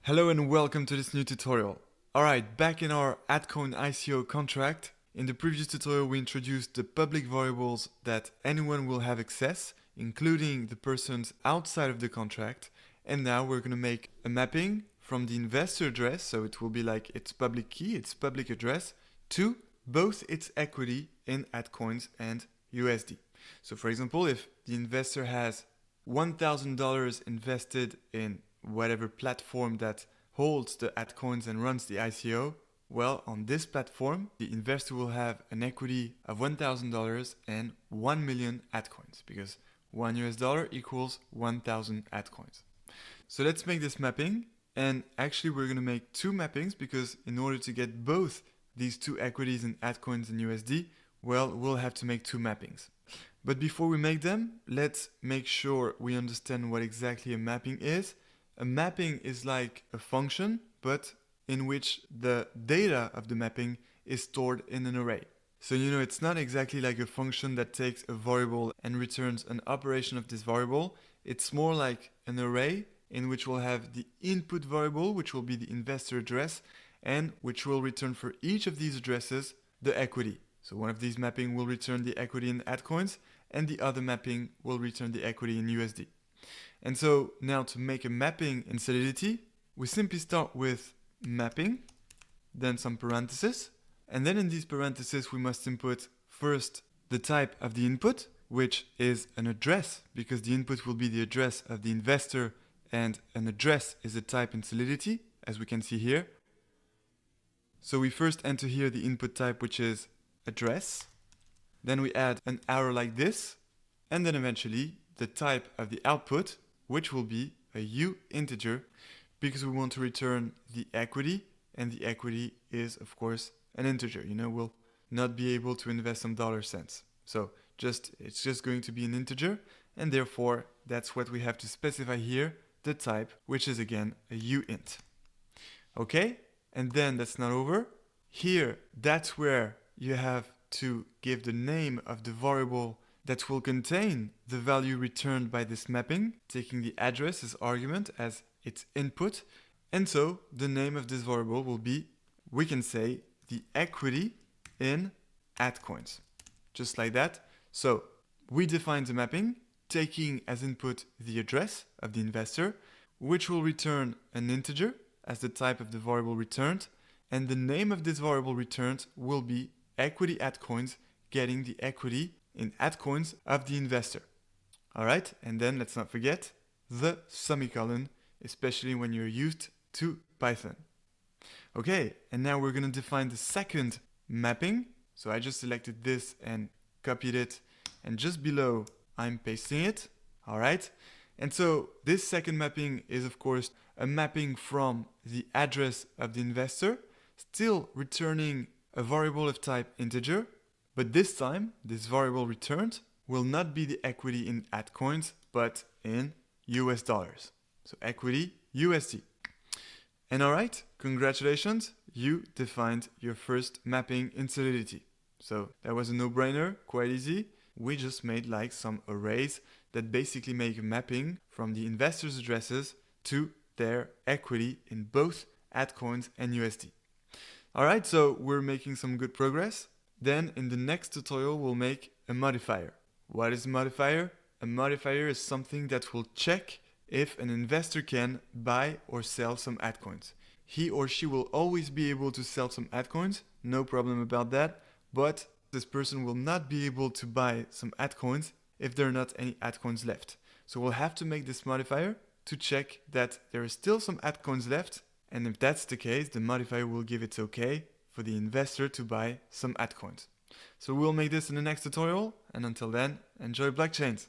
Hello and welcome to this new tutorial. Alright, back in our Adcoin ICO contract. In the previous tutorial we introduced the public variables that anyone will have access, including the persons outside of the contract. And now we're going to make a mapping from the investor address, so it will be like its public key, its public address, to both its equity in Adcoins and USD. So for example, if the investor has $1,000 invested in whatever platform that holds the Adcoins and runs the ICO, well, on this platform, the investor will have an equity of $1,000 and 1 million Adcoins, because $1 equals 1,000 Adcoins. So let's make this mapping, and actually we're going to make two mappings, because in order to get both these two equities in Adcoins and USD, well, we'll have to make two mappings. But before we make them, let's make sure we understand what exactly a mapping is. A mapping is like a function, but in which the data of the mapping is stored in an array. So it's not exactly like a function that takes a variable and returns an operation of this variable. It's more like an array in which we'll have the input variable, which will be the investor address, and which will return for each of these addresses the equity. So one of these mapping will return the equity in Adcoins, and the other mapping will return the equity in USD. And so now to make a mapping in Solidity, we simply start with mapping, then some parentheses, and then in these parentheses we must input first the type of the input, which is an address, because the input will be the address of the investor, and an address is a type in Solidity, as we can see here. So we first enter here the input type, which is address, then we add an arrow like this, and then eventually the type of the output, which will be a U integer, because we want to return the equity, and the equity is of course an integer. We'll not be able to invest some dollar cents. So it's just going to be an integer, and therefore that's what we have to specify here, the type, which is again a uint. Okay, and then that's not over. Here, that's where you have to give the name of the variable that will contain the value returned by this mapping, taking the address as argument as its input. And so the name of this variable will be, we can say, the equity in Adcoins. Just like that. So we define the mapping, taking as input the address of the investor, which will return an integer as the type of the variable returned. And the name of this variable returned will be equity Adcoins, getting the equity in Adcoins of the investor. Alright, and then let's not forget the semicolon, especially when you're used to Python. Okay, and now we're going to define the second mapping. So I just selected this and copied it, and just below I'm pasting it. Alright, and so this second mapping is of course a mapping from the address of the investor, still returning a variable of type integer. But this time, this variable returned will not be the equity in Adcoins, but in US dollars. So equity USD. And alright, congratulations, you defined your first mapping in Solidity. So that was a no-brainer, quite easy. We just made like some arrays that basically make a mapping from the investors' addresses to their equity in both Adcoins and USD. Alright, so we're making some good progress. Then in the next tutorial we'll make a modifier. What is a modifier? A modifier is something that will check if an investor can buy or sell some Adcoins. He or she will always be able to sell some Adcoins, no problem about that, but this person will not be able to buy some Adcoins if there are not any Adcoins left. So we'll have to make this modifier to check that there is still some Adcoins left, and if that's the case, the modifier will give it okay for the investor to buy some Adcoins. So we'll make this in the next tutorial, and until then, enjoy blockchains!